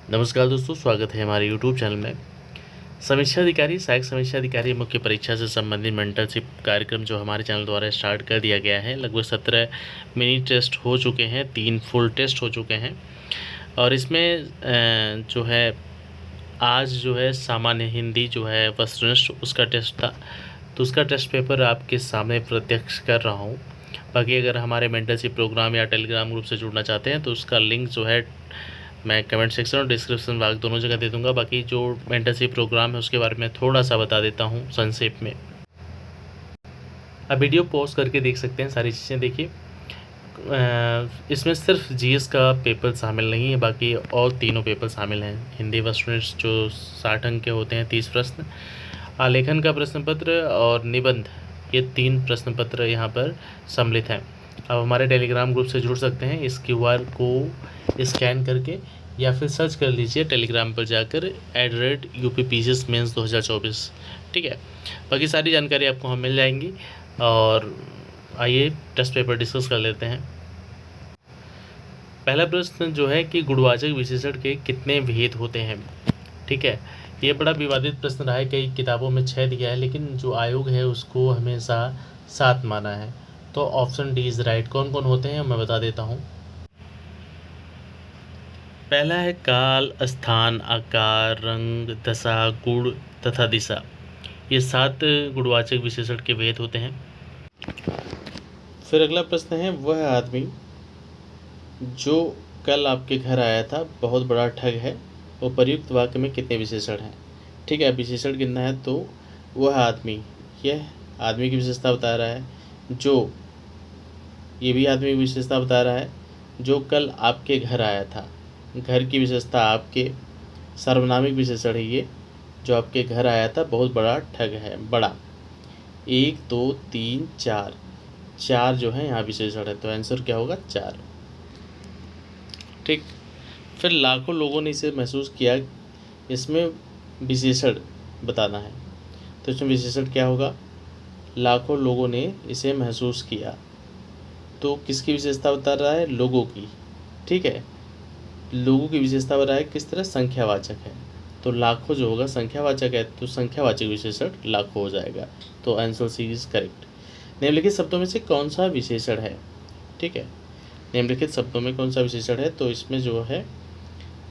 नमस्कार दोस्तों, स्वागत है हमारे यूट्यूब चैनल में। समीक्षा अधिकारी, सहायक समीक्षा अधिकारी मुख्य परीक्षा से संबंधित मेंटरशिप कार्यक्रम जो हमारे चैनल द्वारा स्टार्ट कर दिया गया है। लगभग 17 मिनी टेस्ट हो चुके हैं, 3 फुल टेस्ट हो चुके हैं और इसमें जो है आज जो है सामान्य हिंदी जो है वस्तुनिष्ठ उसका टेस्ट था, तो उसका टेस्ट पेपर आपके सामने प्रत्यक्ष कर रहा हूँ। बाकी अगर हमारे मेंटरशिप प्रोग्राम या टेलीग्राम ग्रुप से जुड़ना चाहते हैं तो उसका लिंक जो है मैं कमेंट सेक्शन और डिस्क्रिप्शन बॉक्स दोनों जगह दे दूंगा। बाकी जो मेंटरशिप प्रोग्राम है उसके बारे में थोड़ा सा बता देता हूँ संक्षेप में। अब वीडियो पॉज करके देख सकते हैं, सारी चीज़ें देखिए। इसमें सिर्फ जीएस का पेपर शामिल नहीं है, बाकी और तीनों पेपर शामिल हैं। हिंदी वस्तुनिष्ठ जो 60 अंक के होते हैं, 30 प्रश्न, आलेखन का प्रश्न पत्र और निबंध, ये 3 प्रश्न पत्र यहाँ पर सम्मिलित हैं। अब हमारे टेलीग्राम ग्रुप से जुड़ सकते हैं इस क्यूआर को स्कैन करके, या फिर सर्च कर लीजिए टेलीग्राम पर जाकर @UPPCS मेंस 2024। ठीक है, बाकी सारी जानकारी आपको हम मिल जाएंगी। और आइए टेस्ट पेपर डिस्कस कर लेते हैं। पहला प्रश्न जो है कि गुणवाचक विशेषण के कितने भेद होते हैं। ठीक है, ये बड़ा विवादित प्रश्न रहा है, कई किताबों में 6 दिया है, लेकिन जो आयोग है उसको हमेशा 7 माना है। तो ऑप्शन डी इज राइट। कौन कौन होते हैं मैं बता देता हूँ। पहला है काल, स्थान, आकार, रंग, दशा, गुण तथा दिशा। ये 7 गुणवाचक विशेषण के भेद होते हैं। फिर अगला प्रश्न है, वह आदमी जो कल आपके घर आया था बहुत बड़ा ठग है, उपर्युक्त वाक्य में कितने विशेषण हैं। ठीक है, विशेषण गिनना है तो वह आदमी, यह आदमी की विशेषता बता रहा है। जो, ये भी आदमी की विशेषता बता रहा है। जो कल आपके घर आया था, घर की विशेषता आपके, सार्वनामिक विशेषण है ये। जो आपके घर आया था बहुत बड़ा ठग है, बड़ा। 1 2 3 4, 4 जो है यहाँ विशेषण है, तो आंसर क्या होगा 4। ठीक, फिर लाखों लोगों ने इसे महसूस किया, इसमें विशेषण बताना है। तो इसमें विशेषण क्या होगा, लाखों लोगों ने इसे महसूस किया, तो किसकी विशेषता बता रहा है, लोगों की। ठीक है, लोगों की विशेषता बता रहा है किस तरह, संख्यावाचक है, तो लाखों जो होगा संख्यावाचक है, तो संख्यावाचक विशेषण लाखों हो जाएगा। तो आंसर सी इज करेक्ट। निम्नलिखित शब्दों में से कौन सा विशेषण है। ठीक है, निम्नलिखित शब्दों में कौन सा विशेषण है, तो इसमें जो है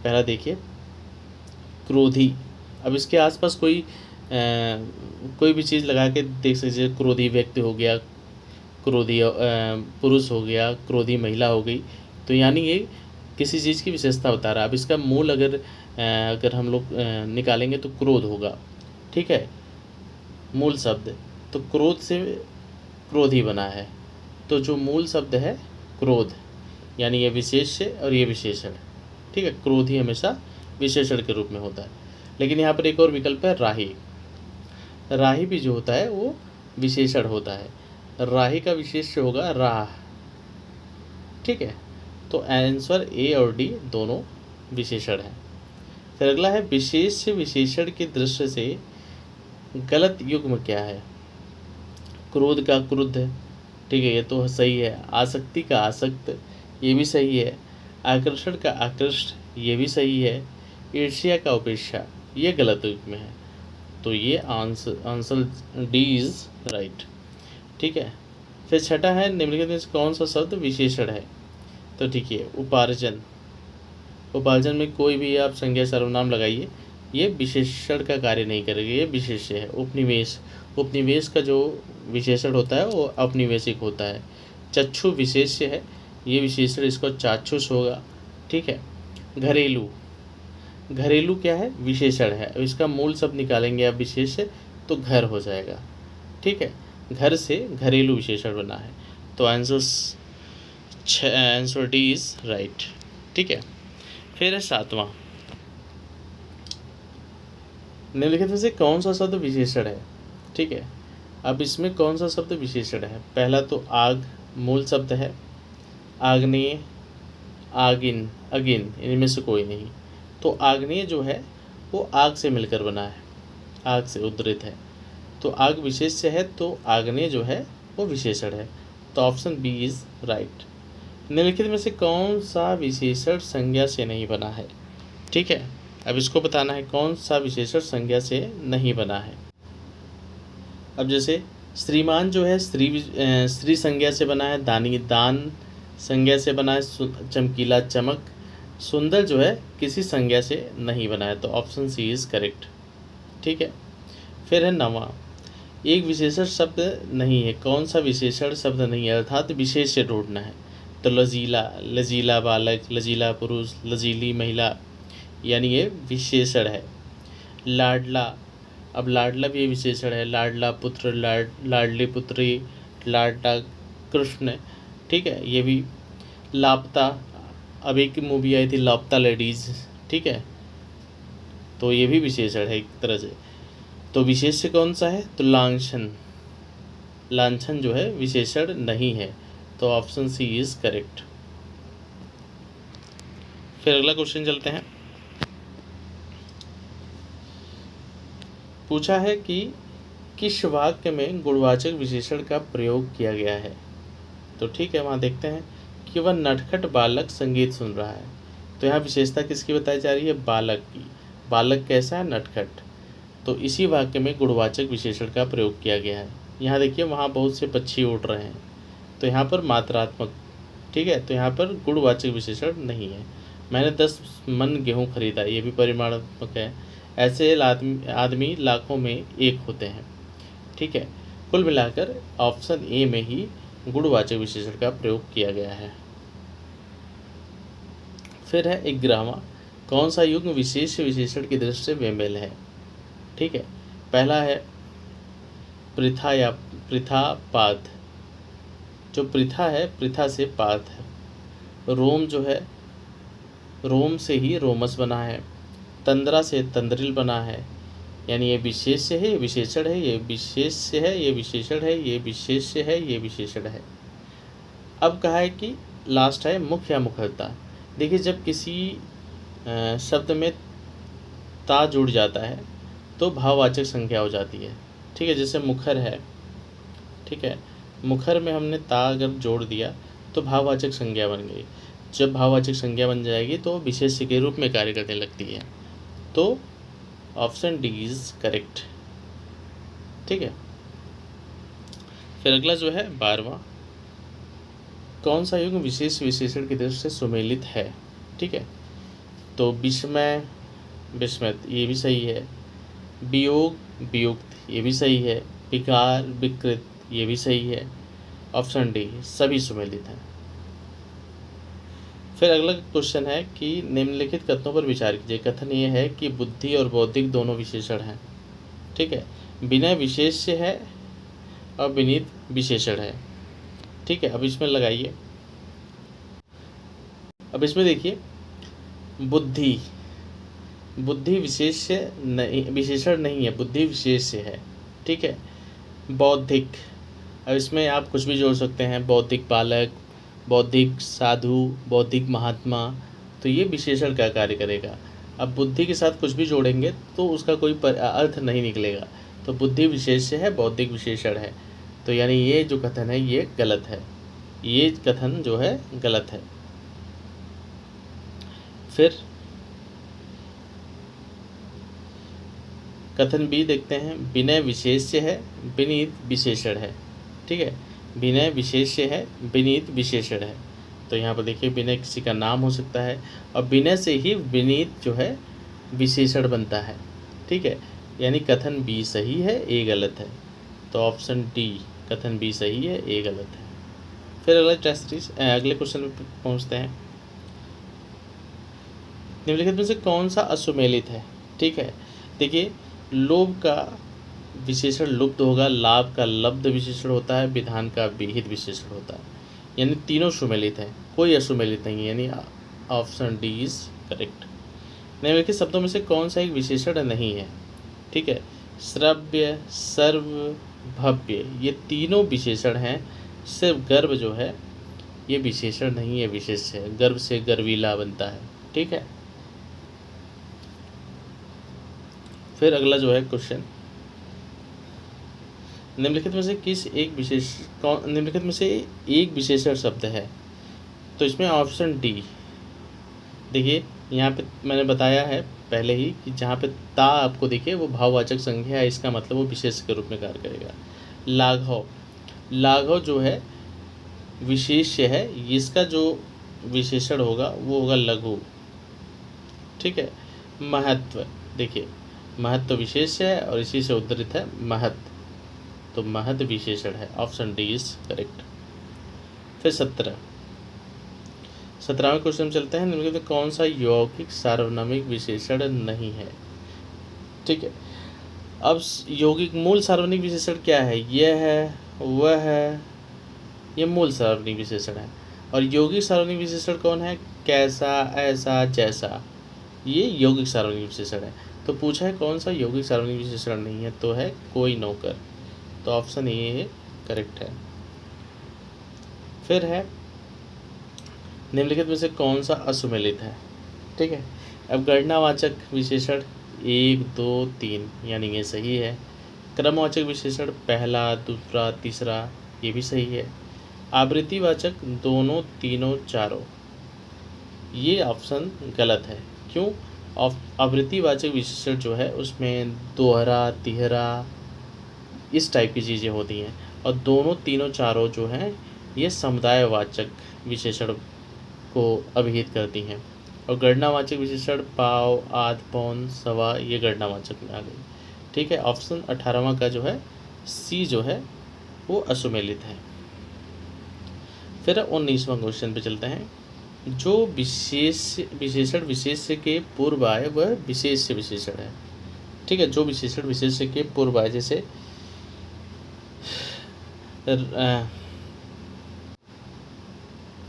पहला देखिए क्रोधी। अब इसके आसपास कोई भी चीज़ लगा के देख सकते, क्रोधी व्यक्ति हो गया, क्रोधी पुरुष हो गया, क्रोधी महिला हो गई, तो यानी ये किसी चीज़ की विशेषता बता रहा है। अब इसका मूल अगर हम लोग निकालेंगे तो क्रोध होगा। ठीक है, मूल शब्द, तो क्रोध से क्रोधी बना है, तो जो मूल शब्द है क्रोध, यानी ये विशेष्य और ये विशेषण। ठीक है, क्रोधी हमेशा विशेषण के रूप में होता है। लेकिन यहाँ पर एक और विकल्प है राही। राही भी जो होता है वो विशेषण होता है, राही का विशेष्य होगा राह। ठीक है, तो आंसर ए और डी दोनों विशेषण हैं। फिर अगला है, विशेष विशेषण की दृष्टि से गलत युग्म क्या है। क्रोध का क्रुद्ध, ठीक है, ये तो सही है। आसक्ति का आसक्त, ये भी सही है। आकर्षण का आकृष्ट, ये भी सही है। ईर्ष्या का उपेक्षा, ये गलत युग्म है, तो ये आंसर डी इज राइट। ठीक है, फिर छठा है, निम्नलिखित में से कौन सा शब्द विशेषण है। तो ठीक है, उपार्जन। उपार्जन में कोई भी आप संज्ञा सर्वनाम लगाइए, ये विशेषण का कार्य नहीं करेगा, ये विशेष्य है। उपनिवेश, उपनिवेश का जो विशेषण होता है वो औपनिवेशिक होता है। चक्षु विशेष्य है, ये विशेषण इसको चाक्षुष होगा। ठीक है, घरेलू, घरेलू क्या है, विशेषण है। अब इसका मूल शब्द निकालेंगे आप विशेष्य, तो घर हो जाएगा। ठीक है, घर से घरेलू विशेषण बना है, तो आंसर डी इज राइट। ठीक है, फिर है 7वां, निम्नलिखित में से कौन सा शब्द विशेषण है। ठीक है, अब इसमें कौन सा शब्द विशेषण है। पहला तो आग मूल शब्द है, आग्नेय, आगिन, अगिन, इनमें से कोई नहीं। तो आग्नेय जो है वो आग से मिलकर बना है, आग से उद्धृत है, तो आग विशेष्य है, तो आग्नेय जो है वो विशेषण है, तो ऑप्शन बी इज राइट। निम्नलिखित में से कौन सा विशेषण संज्ञा से नहीं बना है। ठीक है। अब इसको बताना है कौन सा विशेषण संज्ञा से नहीं बना है। अब जैसे श्रीमान जो है स्त्री संज्ञा से बना है, दानी दान संज्ञा से बना है, चमकीला चमक। सुंदर जो है किसी संज्ञा से नहीं बना है, तो ऑप्शन सी इज़ करेक्ट। ठीक है। फिर है नवा, एक विशेषण शब्द नहीं है, कौन सा विशेषण शब्द नहीं है, अर्थात विशेष से ढूंढना है। तो लजीला, लजीला बालक, लजीला पुरुष, लजीली महिला, यानी ये विशेषण है। लाडला, अब लाडला भी विशेषण है, लाडला पुत्र, लाडली पुत्री, लाडला कृष्ण। ठीक है, ये भी। लापता, अब एक मूवी आई थी लापता लेडीज़, ठीक है, तो ये भी विशेषण है एक तरह से। तो विशेष्य कौन सा है, तो लांछन, लांछन जो है विशेषण नहीं है, तो ऑप्शन सी इज करेक्ट। फिर अगला क्वेश्चन चलते हैं। पूछा है कि किस वाक्य में गुणवाचक विशेषण का प्रयोग किया गया है। तो ठीक है, वहाँ देखते हैं कि वह नटखट बालक संगीत सुन रहा है। तो यहाँ विशेषता किसकी बताई जा रही है, बालक की। बालक कैसा है, नटखट। तो इसी वाक्य में गुणवाचक विशेषण का प्रयोग किया गया है। यहाँ देखिए, वहाँ बहुत से पक्षी उड़ रहे हैं, तो यहाँ पर मात्रात्मक, ठीक है, तो यहाँ पर गुणवाचक विशेषण नहीं है। मैंने 10 मन गेहूँ खरीदा, ये भी परिमाणात्मक है। ऐसे आदमी लाखों में एक होते हैं। ठीक है, कुल मिलाकर ऑप्शन ए में ही गुणवाचक विशेषण का प्रयोग किया गया है। फिर है 11वां, कौन सा युग्म विशेष विशेषण की दृष्टि से बेमेल है। ठीक है, पहला है पृथा या पृथापाद। जो पृथा है, पृथा से पाद है। रोम जो है, रोम से ही रोमस बना है। तंद्रा से तंद्रिल बना है, यानी ये विशेष्य है, ये विशेषण है, ये विशेष्य है, ये विशेषण है, ये विशेष्य है, ये विशेषण है। अब कहा है कि लास्ट है मुख या मुखरता। देखिए, जब किसी शब्द में ता जुड़ जाता है तो भाववाचक संज्ञा हो जाती है। ठीक है, जैसे मुखर है, ठीक है, मुखर में हमने ता अगर जोड़ दिया तो भाववाचक संज्ञा बन गई। जब भाववाचक संज्ञा बन जाएगी तो विशेष्य के रूप में कार्य करने लगती है, तो ऑप्शन डी इज करेक्ट। ठीक है। फिर अगला जो है 12वां, कौन सा युग्म विशेष विशेषण की दृष्टि से सुमेलित है। ठीक है, तो विस्मय विस्मृत, ये भी सही है। वियोग वियुक्त, ये भी सही है। विकार विकृत, ये भी सही है। ऑप्शन डी सभी सुमेलित हैं। फिर अगला क्वेश्चन है कि निम्नलिखित कथनों पर विचार कीजिए। कथन ये है कि बुद्धि और बौद्धिक दोनों विशेषण हैं। ठीक है, विनय विशेष्य है और विनीत विशेषण है। ठीक है, अब इसमें लगाइए। अब इसमें देखिए, बुद्धि, बुद्धि विशेष्य नहीं, विशेषण नहीं है, बुद्धि विशेष्य है। ठीक है। बौद्धिक, अब इसमें आप कुछ भी जोड़ सकते हैं, बौद्धिक बालक, बौद्धिक साधु, बौद्धिक महात्मा, तो ये विशेषण का कार्य करेगा। अब बुद्धि के साथ कुछ भी जोड़ेंगे तो उसका कोई अर्थ नहीं निकलेगा। तो बुद्धि विशेष्य है, बौद्धिक विशेषण है, तो यानी ये जो कथन है ये गलत है, ये कथन जो है गलत है। फिर कथन बी देखते हैं, विनय विशेष्य है, विनीत विशेषण है। ठीक है, विनय विशेष्य है, विनीत विशेषण है। तो यहाँ पर देखिए, विनय किसी का नाम हो सकता है और विनय से ही विनीत जो है विशेषण बनता है। ठीक है, यानी कथन बी सही है, ए गलत है। तो ऑप्शन डी, कथन बी सही है, ए गलत है। फिर अगले क्वेश्चन में पहुँचते हैं। निम्नलिखित में से कौन सा असुमेलित है। ठीक है, देखिए, लोभ का विशेषण लुप्त होगा, लाभ का लब्ध विशेषण होता है, विधान का विहित विशेषण होता है, यानी तीनों सुमेलित है, कोई असुमेलित नहीं है, यानी ऑप्शन डी इज करेक्ट। निम्नलिखित शब्दों में से कौन सा एक विशेषण नहीं है। ठीक है, श्रव्य, सर्व, भव्य, ये तीनों विशेषण हैं, सिर्फ गर्भ जो है ये विशेषण नहीं है, विशेष है। गर्भ से गर्वीला बनता है। ठीक है। फिर अगला जो है क्वेश्चन, निम्नलिखित में से निम्नलिखित में से एक विशेषण शब्द है। तो इसमें ऑप्शन डी, देखिए यहाँ पे मैंने बताया है पहले ही कि जहाँ पे ता आपको दिखे वो भाववाचक संज्ञा है, इसका मतलब वो विशेष के रूप में कार्य करेगा। लाघव, लाघव जो है विशेष्य है, इसका जो विशेषण होगा वो होगा लघु। ठीक है। महत्व, देखिए महत्व विशेष्य है और इसी से उद्धृत है महत्व, तो महत्व विशेषण है। Option D is correct. फिर 17वें क्वेश्चन चलते हैं। निम्नलिखित में कौन सा यौगिक सार्वनामिक विशेषण नहीं है? ठीक है। अब यौगिक मूल सार्वनामिक विशेषण क्या है? यह है, वह है, ये मूल सार्वनामिक विशेषण है। और यौगिक सार्वनामिक विशेषण कौन है? कैसा, ऐसा, जैसा, ये यौगिक सार्वनामिक विशेषण है। तो पूछा है कौन सा यौगिक सार्वनामिक विशेषण नहीं है, तो है कोई नौकर, तो ऑप्शन ए करेक्ट है। फिर है निम्नलिखित में से कौन सा असुमेलित है? ठीक है। अब गणनावाचक विशेषण 1, 2, 3 यानी ये सही है। क्रमवाचक विशेषण पहला, दूसरा, तीसरा ये भी सही है। आवृत्तिवाचक दोनों, तीनों, चारों ये ऑप्शन गलत है। क्यों? आवृत्तिवाचक विशेषण जो है उसमें दोहरा, तिहरा इस टाइप की चीज़ें होती हैं, और दोनों, तीनों, चारों जो हैं ये समुदायवाचक विशेषण को अभिहित करती हैं। और गणनावाचक विशेषण पाव, आध, पौन, सवा ये गणनावाचक में आ गई। ठीक है। ऑप्शन 18वां का जो है सी जो है वो असुमेलित है। फिर 19वां क्वेश्चन पे चलते हैं। जो विशेषण विशेष्य के पूर्व आए वह विशेष विशेषण है। ठीक है। जो विशेषण विशेष्य के पूर्व आए,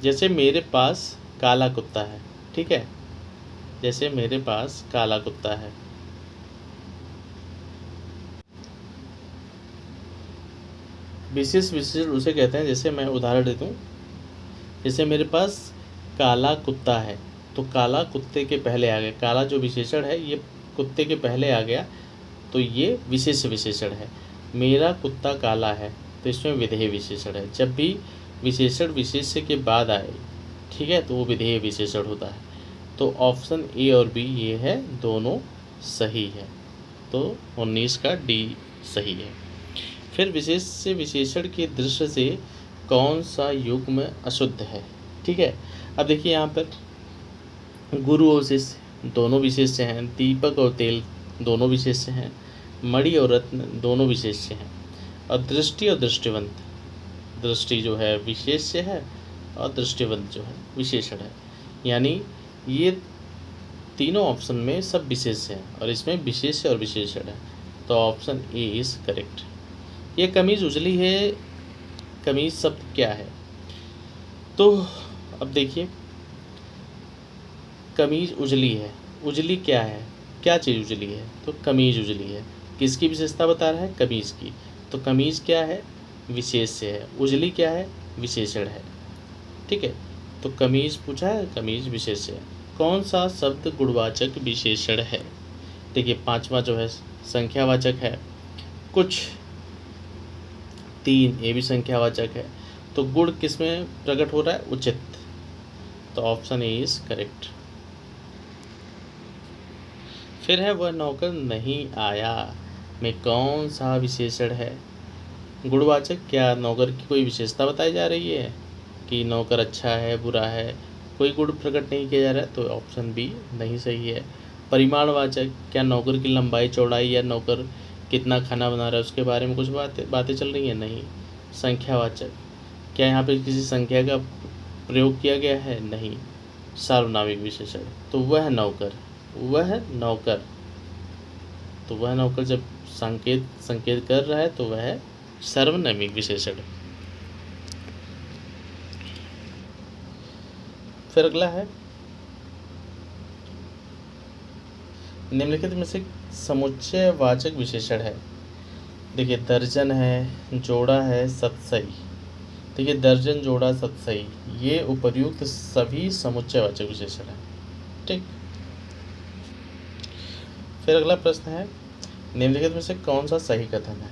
जैसे मेरे पास काला कुत्ता है। ठीक है। जैसे मेरे पास काला कुत्ता है, विशेष विशेषण उसे कहते हैं। जैसे मैं उदाहरण देता हूँ, जैसे मेरे पास काला कुत्ता है, तो काला कुत्ते के पहले आ गया, काला जो विशेषण है ये कुत्ते के पहले आ गया, तो ये विशेष विशेषण है। मेरा कुत्ता काला है, तो इसमें विधेय विशेषण है। जब भी विशेषण विशेष्य के बाद आए, ठीक है, तो वो विधेय विशेषण होता है। तो ऑप्शन ए और बी ये है, दोनों सही है। तो 19 का डी सही है। फिर विशेष से विशेषण के दृश्य से कौन सा युग्म अशुद्ध है? ठीक है। अब देखिए यहाँ पर गुरु और शिष्य दोनों विशेष्य हैं, दीपक और तेल दोनों विशेष्य हैं, मणि और रत्न दोनों विशेष्य हैं, और दृष्टि और दृष्टिवंत, दृष्टि जो है विशेष्य है और दृष्टिवंत जो है विशेषण है। यानी ये तीनों ऑप्शन में सब विशेष हैं और इसमें विशेष्य और विशेषण है। तो ऑप्शन ए इज करेक्ट। ये कमीज उजली है, कमीज शब्द क्या है? तो अब देखिए कमीज उजली है, उजली क्या है, क्या चीज़ उजली है? तो कमीज उजली है। किसकी विशेषता बता रहा है? कमीज की। तो कमीज क्या है? विशेष्य है। उजली क्या है? विशेषण है। ठीक है। तो कमीज पूछा है, कमीज विशेष्य है। कौन सा शब्द गुणवाचक विशेषण है? देखिए 5वां जो है संख्यावाचक है, कुछ, 3 ये भी संख्यावाचक है। तो गुण किस में प्रकट हो रहा है? उचित। तो ऑप्शन ए इज करेक्ट। फिर है वह नौकर नहीं आया में कौन सा विशेषण है? गुणवाचक, क्या नौकर की कोई विशेषता बताई जा रही है कि नौकर अच्छा है, बुरा है? कोई गुण प्रकट नहीं किया जा रहा है, तो ऑप्शन बी नहीं सही है। परिमाणवाचक, क्या नौकर की लंबाई, चौड़ाई या नौकर कितना खाना बना रहा है उसके बारे में कुछ बातें चल रही हैं? नहीं। संख्यावाचक, क्या यहाँ पे किसी संख्या का प्रयोग किया गया है? नहीं। सार्वनामिक विशेषण, तो वह नौकर, वह नौकर, तो वह नौकर जब संकेत कर रहा है तो वह सर्वनामिक विशेषण। फिर अगला है निम्नलिखित में से समुच्चयवाचक विशेषण है। देखिए दर्जन है, जोड़ा है, सतसई। देखिए दर्जन, जोड़ा, सतसई ये उपर्युक्त सभी समुच्चयवाचक विशेषण है। ठीक। फिर अगला प्रश्न है निम्नलिखित में से कौन सा सही कथन है?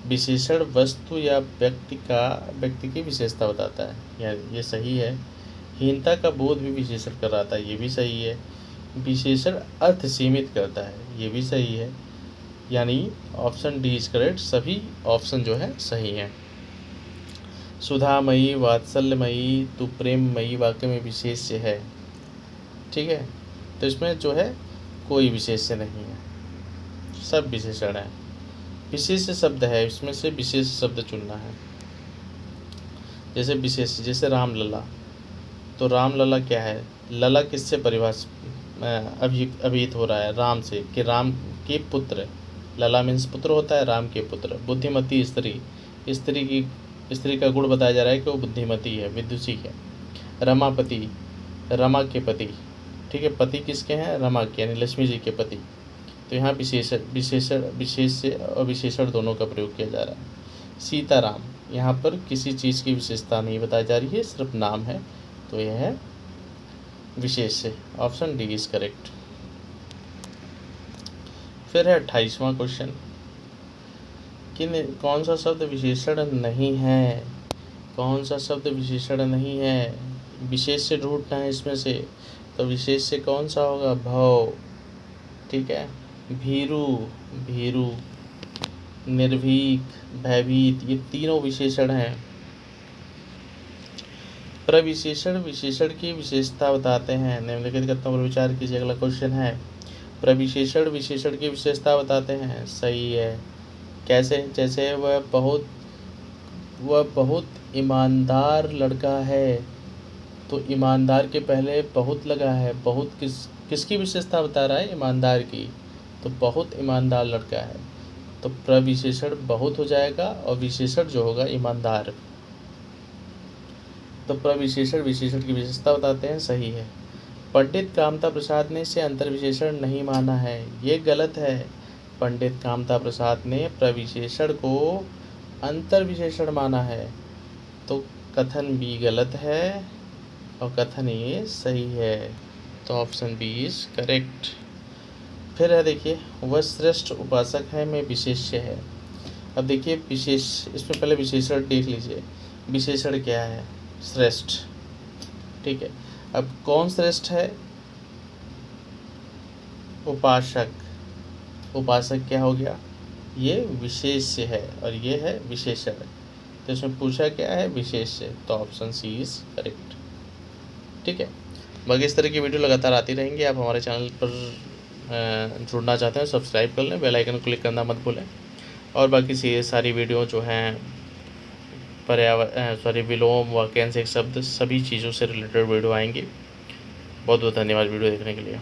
विशेषण वस्तु या व्यक्ति की विशेषता बताता है, या ये सही है। हीनता का बोध भी विशेषण कराता है, ये भी सही है। विशेषण अर्थ सीमित करता है, ये भी सही है। यानी ऑप्शन डी इज करेक्ट, सभी ऑप्शन जो है सही हैं। सुधामयी, वात्सल्यमयी, तू प्रेममयी वाक्य में विशेष्य है, ठीक है। तो इसमें जो है कोई विशेष्य नहीं है, सब विशेषण है। विशेष शब्द है, इसमें से विशेष शब्द चुनना है। जैसे विशेष, जैसे रामलला, तो रामलला क्या है? लला किससे अभिहित हो रहा है? राम से, कि राम के पुत्र। लला मीन्स पुत्र होता है, राम के पुत्र। बुद्धिमती स्त्री, स्त्री का गुण बताया जा रहा है कि वो बुद्धिमती है, विदुषी है। रमापति, रमा के पति, ठीक है। पति किसके हैं? रमा के, यानी लक्ष्मी जी के पति। तो यहाँ विशेष से और विशेषण दोनों का प्रयोग किया जा रहा है। सीताराम, यहाँ पर किसी चीज़ की विशेषता नहीं बताई जा रही है, सिर्फ नाम है, तो यह है विशेष है। Option D is correct. फिर है 28वां क्वेश्चन, कौन सा शब्द विशेषण नहीं है? कौन सा शब्द विशेषण नहीं है? विशेष से ढूंढना है इसमें से, तो विशेष से कौन सा होगा? भव, ठीक है। भीरु, भीरु, निर्भीक, भयभीत, ये तीनों विशेषण हैं। प्रविशेषण विशेषण की विशेषता बताते हैं। निम्नलिखित कथनों पर विचार कीजिए। अगला क्वेश्चन है, प्रविशेषण विशेषण की विशेषता बताते हैं। सही है। कैसे? जैसे वह बहुत ईमानदार लड़का है, तो ईमानदार के पहले बहुत लगा है। बहुत किसकी विशेषता बता रहा है? ईमानदार की। तो बहुत ईमानदार लड़का है, तो प्रविशेषण बहुत हो जाएगा और विशेषण जो होगा ईमानदार। तो प्रविशेषण विशेषण की विशेषता बताते हैं। सही है। पंडित कामता प्रसाद ने इसे अंतर्विशेषण नहीं माना है, ये गलत है। पंडित कामता प्रसाद ने प्रविशेषण को अंतर्विशेषण माना है, तो कथन बी गलत है और कथन ए सही है। तो ऑप्शन बी इज करेक्ट। फिर है, देखिए, वह श्रेष्ठ उपासक है में विशेष्य है। अब देखिए विशेष, इसमें पहले विशेषण देख लीजिए। विशेषण क्या है? श्रेष्ठ, ठीक है। अब कौन श्रेष्ठ है? उपासक। उपासक क्या हो गया? ये विशेष्य है और ये है विशेषण। तो इसमें पूछा क्या है? विशेष्य। तो ऑप्शन सी इज करेक्ट, ठीक है। बाकी इस तरह की वीडियो लगातार आती रहेंगी। आप हमारे चैनल पर जुड़ना चाहते हैं, सब्सक्राइब कर लें, बेल आइकन क्लिक करना मत भूलें। और बाकी सारी वीडियो जो हैं विलोम, वाक्यांश, शब्द, सभी चीज़ों से रिलेटेड वीडियो आएंगी। बहुत बहुत धन्यवाद वीडियो देखने के लिए।